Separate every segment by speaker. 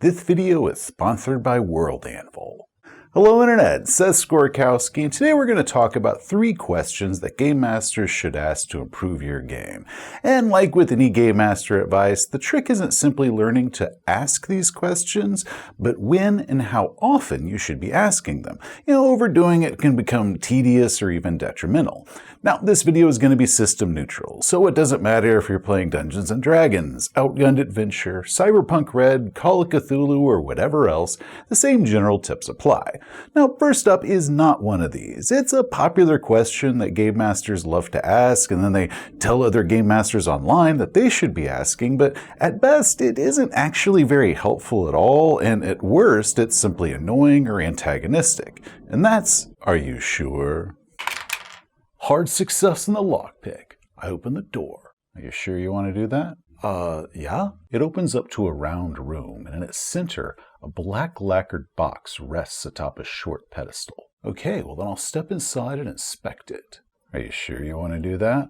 Speaker 1: This video is sponsored by Anvil. Hello Internet, Seth Skorkowski, and today we're going to talk about 3 questions that Game Masters should ask to improve your game. And like with any Game Master advice, the trick isn't simply learning to ask these questions, but when and how often you should be asking them. Overdoing it can become tedious or even detrimental. Now, this video is going to be system neutral, so it doesn't matter if you're playing Dungeons & Dragons, Outgunned Adventure, Cyberpunk Red, Call of Cthulhu, or whatever else, the same general tips apply. Now, first up is not one of these. It's a popular question that Game Masters love to ask, and then they tell other Game Masters online that they should be asking, but at best, it isn't actually very helpful at all, and at worst, it's simply annoying or antagonistic. And that's, are you sure? Hard success in the lockpick. I open the door. Are you sure you want to do that? Yeah? It opens up to a round room, and in its center, a black lacquered box rests atop a short pedestal. Okay, well then I'll step inside and inspect it. Are you sure you want to do that?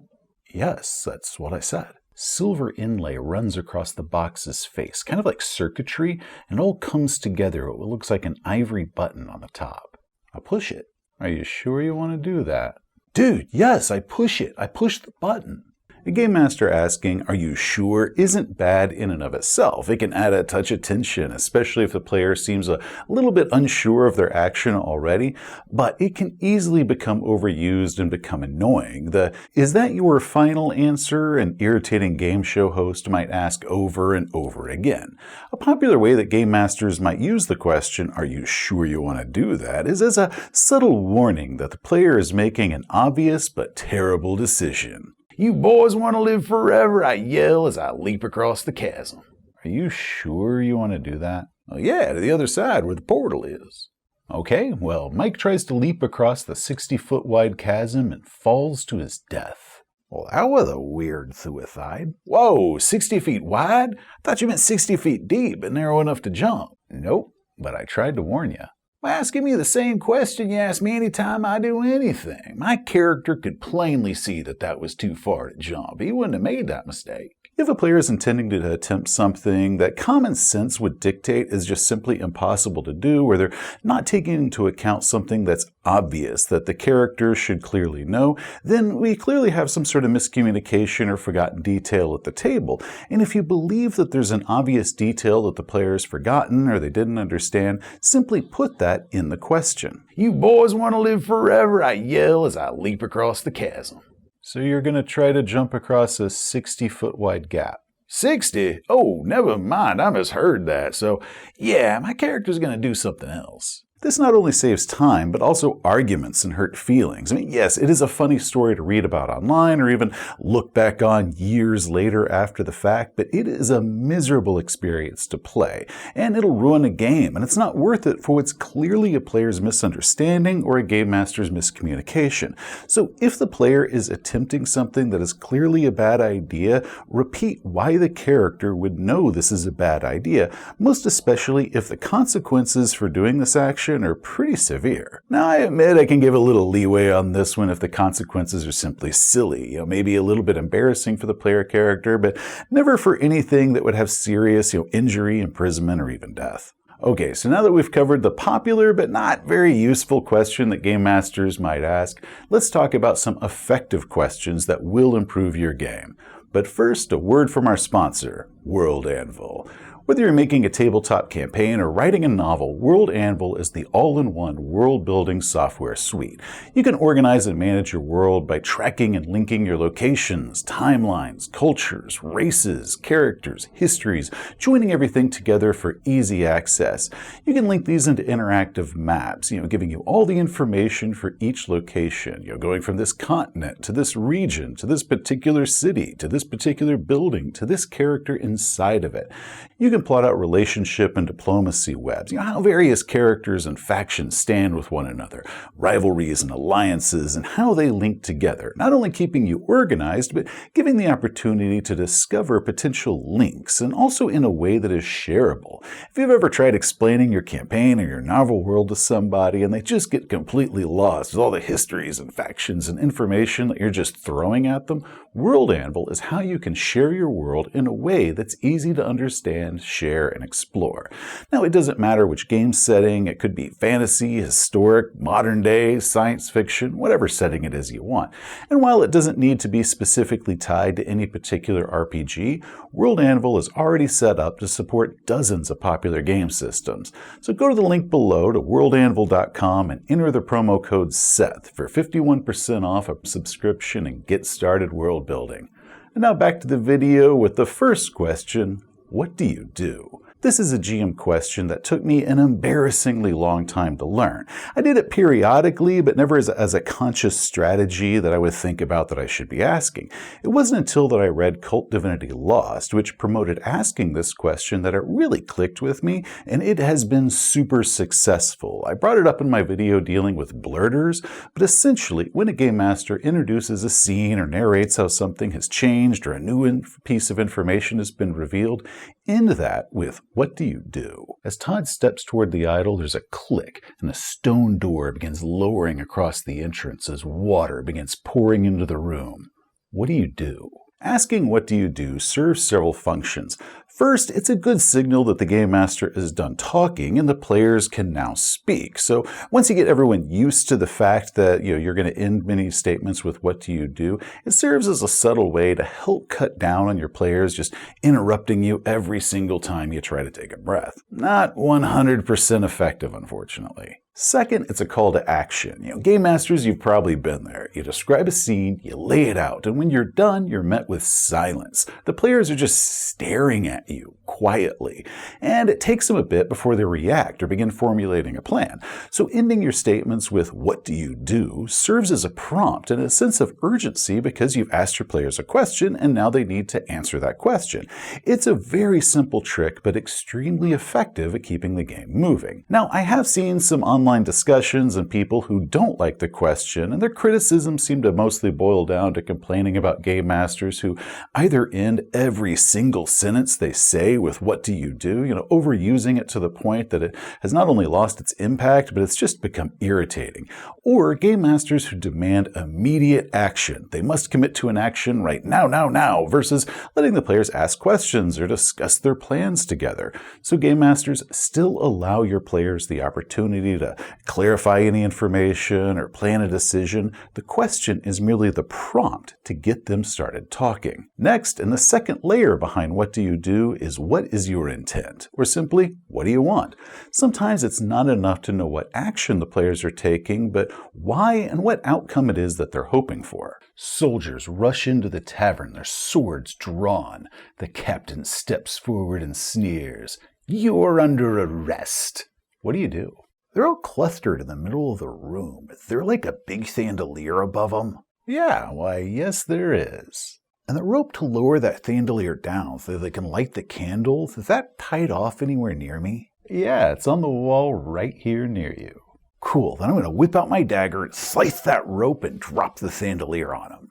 Speaker 1: Yes, that's what I said. Silver inlay runs across the box's face, kind of like circuitry, and it all comes together what looks like an ivory button on the top. I push it. Are you sure you want to do that? Dude, yes, I push it. I push the button. A Game Master asking, are you sure, isn't bad in and of itself. It can add a touch of tension, especially if the player seems a little bit unsure of their action already, but it can easily become overused and become annoying. Is that your final answer? An irritating game show host might ask over and over again. A popular way that Game Masters might use the question, are you sure you want to do that, is as a subtle warning that the player is making an obvious but terrible decision. You boys want to live forever, I yell as I leap across the chasm. Are you sure you want to do that? Oh, yeah, to the other side where the portal is. Okay, well, Mike tries to leap across the 60-foot wide chasm and falls to his death. Well, that was a weird suicide. Whoa, 60 feet wide? I thought you meant 60 feet deep and narrow enough to jump. Nope, but I tried to warn you. Asking me the same question you ask me anytime I do anything. My character could plainly see that was too far to jump. He wouldn't have made that mistake. If a player is intending to attempt something that common sense would dictate is just simply impossible to do, or they're not taking into account something that's obvious that the character should clearly know, then we clearly have some sort of miscommunication or forgotten detail at the table. And if you believe that there's an obvious detail that the player has forgotten or they didn't understand, simply put that in the question. You boys want to live forever, I yell as I leap across the chasm. So you're going to try to jump across a 60-foot wide gap. 60? Oh, never mind, I misheard that. So, yeah, my character's going to do something else. This not only saves time, but also arguments and hurt feelings. I mean, yes, it is a funny story to read about online or even look back on years later after the fact, but it is a miserable experience to play, and it'll ruin a game, and it's not worth it for what's clearly a player's misunderstanding or a Game Master's miscommunication. So if the player is attempting something that is clearly a bad idea, repeat why the character would know this is a bad idea, most especially if the consequences for doing this action are pretty severe. Now, I admit I can give a little leeway on this one if the consequences are simply silly, maybe a little bit embarrassing for the player character, but never for anything that would have serious, injury, imprisonment, or even death. Okay, so now that we've covered the popular but not very useful question that Game Masters might ask, let's talk about some effective questions that will improve your game. But first, a word from our sponsor, Anvil. Whether you're making a tabletop campaign or writing a novel, Anvil is the all-in-one world-building software suite. You can organize and manage your world by tracking and linking your locations, timelines, cultures, races, characters, histories, joining everything together for easy access. You can link these into interactive maps, giving you all the information for each location, going from this continent to this region, to this particular city, to this particular building, to this character inside of it. You can plot out relationship and diplomacy webs, how various characters and factions stand with one another, rivalries and alliances, and how they link together, not only keeping you organized, but giving the opportunity to discover potential links, and also in a way that is shareable. If you've ever tried explaining your campaign or your novel world to somebody and they just get completely lost with all the histories and factions and information that you're just throwing at them, Anvil is how you can share your world in a way that's easy to understand, share, and explore. Now, it doesn't matter which game setting. It could be fantasy, historic, modern day, science fiction, whatever setting it is you want. And while it doesn't need to be specifically tied to any particular RPG, World Anvil is already set up to support dozens of popular game systems. So go to the link below to worldanvil.com and enter the promo code SETH for 51% off a subscription and get started world building. And now back to the video with the first question: what do you do? This is a GM question that took me an embarrassingly long time to learn. I did it periodically, but never as a conscious strategy that I would think about that I should be asking. It wasn't until that I read Cult Divinity Lost, which promoted asking this question, that it really clicked with me, and it has been super successful. I brought it up in my video dealing with blurters, but essentially, when a game master introduces a scene or narrates how something has changed or a new piece of information has been revealed, end that with, what do you do? As Todd steps toward the idol, there's a click, and a stone door begins lowering across the entrance as water begins pouring into the room. What do you do? Asking what do you do serves several functions. First, it's a good signal that the game master is done talking and the players can now speak. So once you get everyone used to the fact that you're going to end many statements with what do you do, it serves as a subtle way to help cut down on your players just interrupting you every single time you try to take a breath. Not 100% effective, unfortunately. Second, it's a call to action. Game masters, you've probably been there. You describe a scene, you lay it out, and when you're done, you're met with silence. The players are just staring at you quietly, and it takes them a bit before they react or begin formulating a plan. So ending your statements with what do you do serves as a prompt and a sense of urgency because you've asked your players a question and now they need to answer that question. It's a very simple trick, but extremely effective at keeping the game moving. Now, I have seen some online discussions and people who don't like the question, and their criticisms seem to mostly boil down to complaining about game masters who either end every single sentence they say with what do you do, overusing it to the point that it has not only lost its impact, but it's just become irritating. Or game masters who demand immediate action. They must commit to an action right now, versus letting the players ask questions or discuss their plans together. So game masters, still allow your players the opportunity to clarify any information or plan a decision. The question is merely the prompt to get them started talking. Next, and the second layer behind what do you do, is what is your intent? Or simply, what do you want? Sometimes it's not enough to know what action the players are taking, but why and what outcome it is that they're hoping for. Soldiers rush into the tavern, their swords drawn. The captain steps forward and sneers, "You're under arrest." What do you do? They're all clustered in the middle of the room. Is there like a big chandelier above them? Yeah, why, yes there is. And the rope to lower that chandelier down so they can light the candles, is that tied off anywhere near me? Yeah, it's on the wall right here near you. Cool, then I'm going to whip out my dagger, slice that rope, and drop the chandelier on him.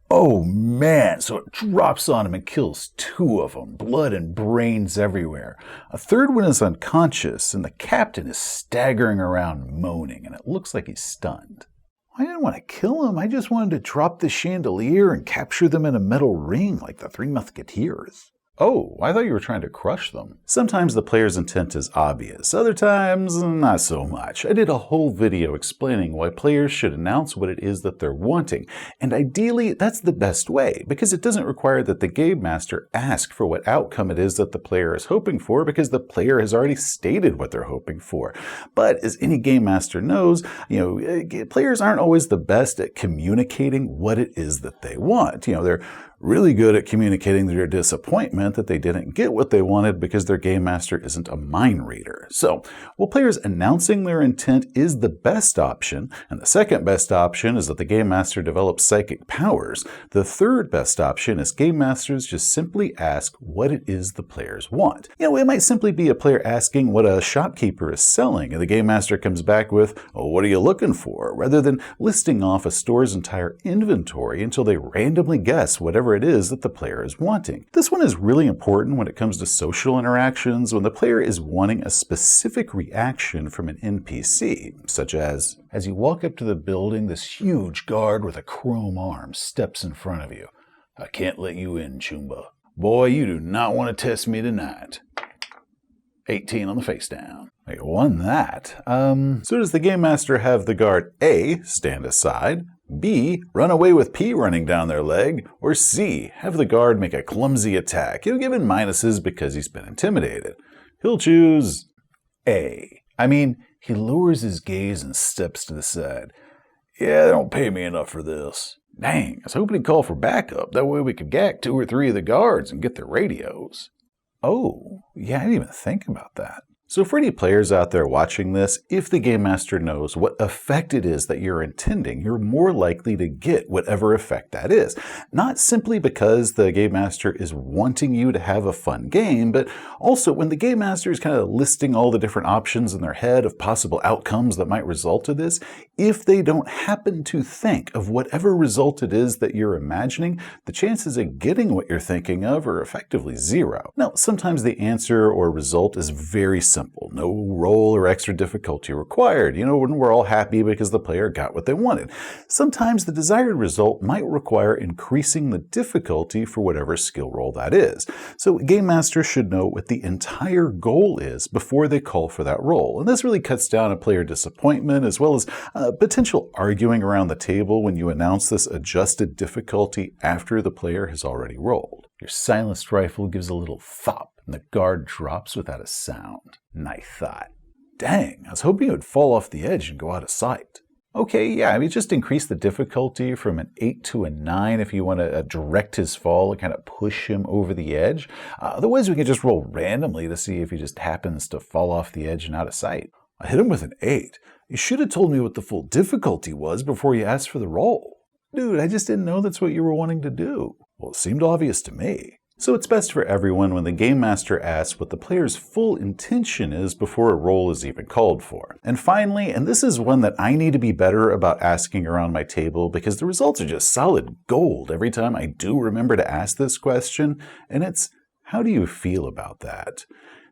Speaker 1: Oh man, so it drops on him and kills two of them, blood and brains everywhere. A third one is unconscious, and the captain is staggering around moaning, and it looks like he's stunned. I didn't want to kill him, I just wanted to drop the chandelier and capture them in a metal ring like the Three Musketeers. Oh, I thought you were trying to crush them. Sometimes the player's intent is obvious, other times not so much. I did a whole video explaining why players should announce what it is that they're wanting, and ideally that's the best way, because it doesn't require that the game master ask for what outcome it is that the player is hoping for, because the player has already stated what they're hoping for. But as any game master knows, players aren't always the best at communicating what it is that they want. They're really good at communicating their disappointment that they didn't get what they wanted because their game master isn't a mind reader. So, while players announcing their intent is the best option, and the second best option is that the game master develops psychic powers, the third best option is game masters just simply ask what it is the players want. It might simply be a player asking what a shopkeeper is selling, and the game master comes back with, "Oh, what are you looking for?" rather than listing off a store's entire inventory until they randomly guess whatever it is that the player is wanting. This one is really important when it comes to social interactions, when the player is wanting a specific reaction from an NPC, such as you walk up to the building, this huge guard with a chrome arm steps in front of you. "I can't let you in, Chumba." Boy, you do not want to test me tonight. 18 on the face down. I won that. So does the Game Master have the guard A, stand aside, B, run away with P running down their leg, or C, have the guard make a clumsy attack? He'll give him minuses because he's been intimidated. He'll choose A. I mean, he lowers his gaze and steps to the side. Yeah, they don't pay me enough for this. Dang, I was hoping he'd call for backup. That way we could gag 2 or 3 of the guards and get their radios. Oh, yeah, I didn't even think about that. So for any players out there watching this, if the Game Master knows what effect it is that you're intending, you're more likely to get whatever effect that is. Not simply because the Game Master is wanting you to have a fun game, but also when the Game Master is kind of listing all the different options in their head of possible outcomes that might result of this, if they don't happen to think of whatever result it is that you're imagining, the chances of getting what you're thinking of are effectively 0. Now, sometimes the answer or result is very simple. No roll or extra difficulty required, when we're all happy because the player got what they wanted. Sometimes the desired result might require increasing the difficulty for whatever skill roll that is. So Game Master should know what the entire goal is before they call for that roll. And this really cuts down on player disappointment as well as potential arguing around the table when you announce this adjusted difficulty after the player has already rolled. Your silenced rifle gives a little thop and the guard drops without a sound. Nice thought. Dang, I was hoping it would fall off the edge and go out of sight. Okay, yeah, just increase the difficulty from an 8 to a 9 if you want to direct his fall and kind of push him over the edge. Otherwise, we can just roll randomly to see if he just happens to fall off the edge and out of sight. I hit him with an 8. You should have told me what the full difficulty was before you asked for the roll. Dude, I just didn't know that's what you were wanting to do. Well, it seemed obvious to me. So it's best for everyone when the Game Master asks what the player's full intention is before a roll is even called for. And finally, and this is one that I need to be better about asking around my table because the results are just solid gold every time I do remember to ask this question, and it's, how do you feel about that?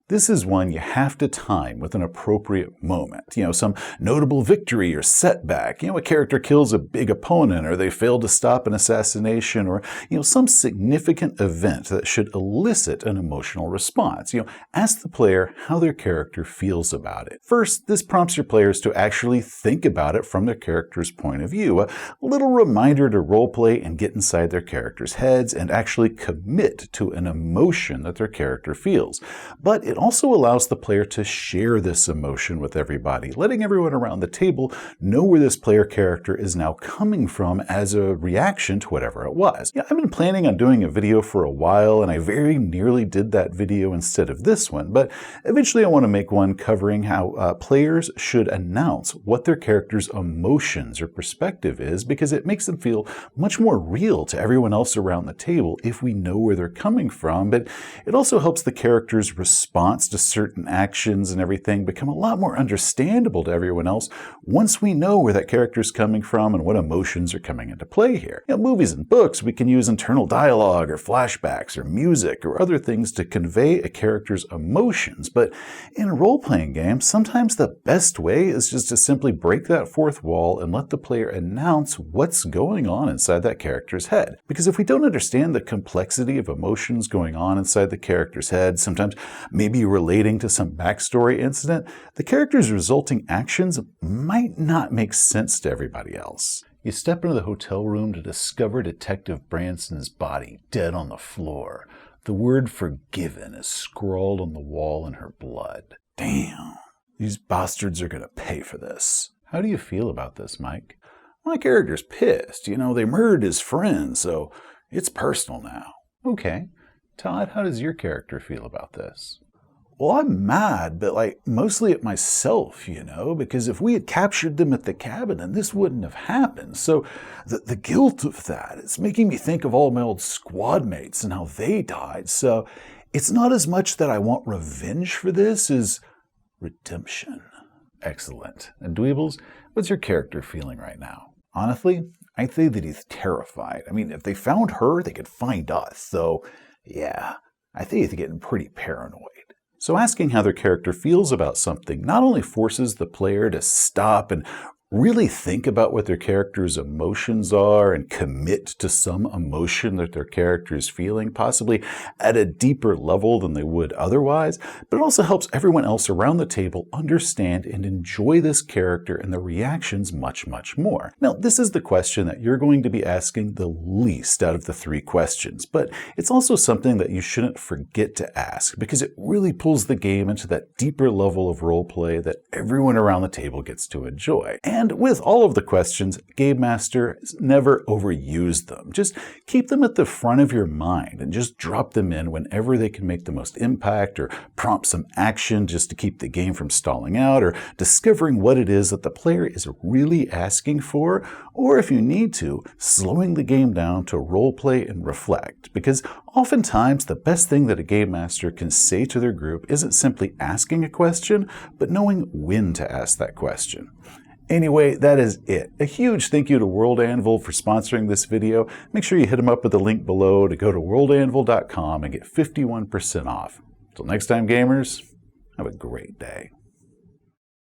Speaker 1: This is one you have to time with an appropriate moment. Some notable victory or setback. A character kills a big opponent, or they fail to stop an assassination, or, some significant event that should elicit an emotional response. Ask the player how their character feels about it. First, this prompts your players to actually think about it from their character's point of view. A little reminder to roleplay and get inside their characters' heads and actually commit to an emotion that their character feels. But it also allows the player to share this emotion with everybody, letting everyone around the table know where this player character is now coming from as a reaction to whatever it was. I've been planning on doing a video for a while, and I very nearly did that video instead of this one, but eventually I want to make one covering how players should announce what their character's emotions or perspective is, because it makes them feel much more real to everyone else around the table if we know where they're coming from, but it also helps the character's response to certain actions and everything become a lot more understandable to everyone else once we know where that character's coming from and what emotions are coming into play here. Movies and books, we can use internal dialogue or flashbacks or music or other things to convey a character's emotions, but in a role-playing game, sometimes the best way is just to simply break that fourth wall and let the player announce what's going on inside that character's head. Because if we don't understand the complexity of emotions going on inside the character's head, sometimes maybe relating to some backstory incident, the character's resulting actions might not make sense to everybody else. You step into the hotel room to discover Detective Branson's body dead on the floor. The word forgiven is scrawled on the wall in her blood. Damn, these bastards are gonna pay for this. How do you feel about this, Mike? My character's pissed. They murdered his friend, so it's personal now. Okay. Todd, how does your character feel about this? Well, I'm mad, but mostly at myself, because if we had captured them at the cabin, then this wouldn't have happened. So the guilt of that, it's making me think of all my old squad mates and how they died. So it's not as much that I want revenge for this as redemption. Excellent. And Dweebles, what's your character feeling right now? Honestly, I'd say that he's terrified. If they found her, they could find us. So yeah, I think he's getting pretty paranoid. So asking how their character feels about something not only forces the player to stop and really think about what their character's emotions are and commit to some emotion that their character is feeling, possibly at a deeper level than they would otherwise, but it also helps everyone else around the table understand and enjoy this character and the reactions much, much more. Now, this is the question that you're going to be asking the least out of the 3 questions, but it's also something that you shouldn't forget to ask because it really pulls the game into that deeper level of roleplay that everyone around the table gets to enjoy. And with all of the questions, Game Master never overuse them. Just keep them at the front of your mind and just drop them in whenever they can make the most impact or prompt some action just to keep the game from stalling out or discovering what it is that the player is really asking for, or if you need to, slowing the game down to roleplay and reflect. Because oftentimes the best thing that a Game Master can say to their group isn't simply asking a question, but knowing when to ask that question. Anyway, that is it. A huge thank you to World Anvil for sponsoring this video. Make sure you hit them up with the link below to go to worldanvil.com and get 51% off. Until next time, gamers, have a great day.